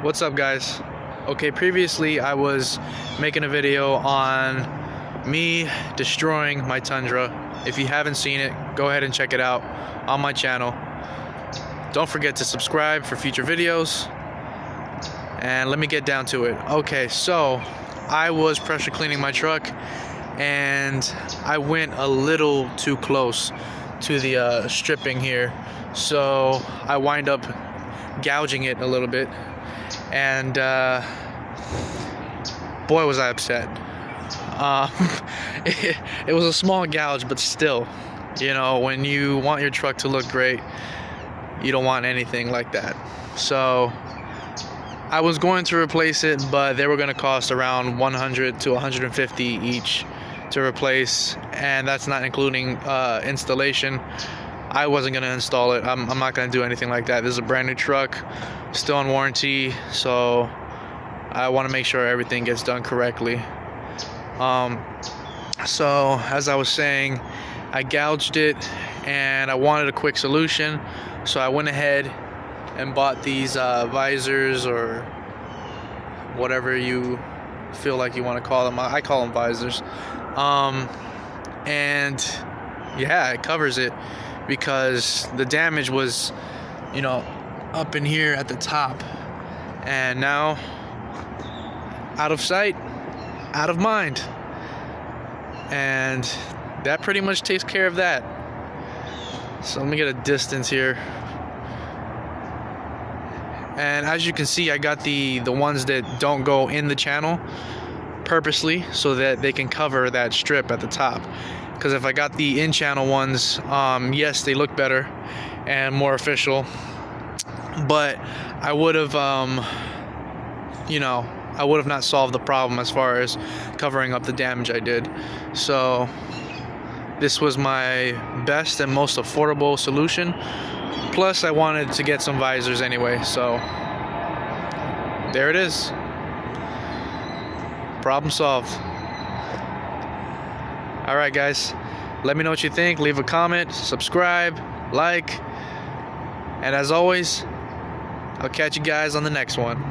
What's up, guys? Okay, previously I was making a video on me destroying my Tundra. If you haven't seen it, go ahead and check it out on my channel. Don't forget to subscribe for future videos. And let me get down to it. Okay, so I was pressure cleaning my truck and I went a little too close to the stripping here. So I wind up gouging it a little bit. And boy, was I upset. It was a small gouge, but still, you know, when you want your truck to look great, you don't want anything like that. So I was going to replace it, but they were going to cost around 100 to 150 each to replace, and that's not including installation. I wasn't going to install it. I'm not going to do anything like that. This is a brand new truck, still on warranty, so I want to make sure everything gets done correctly. So as I was saying, I gouged it and I wanted a quick solution, so I went ahead and bought these visors, or whatever you feel like you want to call them. I call them visors. And yeah, it covers it, because the damage was, you know, up in here at the top, and now out of sight, out of mind, and that pretty much takes care of that. So let me get a distance here, and as you can see, I got the ones that don't go in the channel purposely so that they can cover that strip at the top. Because if I got the in-channel ones, yes, they look better and more official, but I would have, you know, I would have not solved the problem as far as covering up the damage I did. So this was my best and most affordable solution. Plus, I wanted to get some visors anyway, so there it is. Problem solved. Alright, guys, let me know what you think. Leave a comment, subscribe, like, and as always, I'll catch you guys on the next one.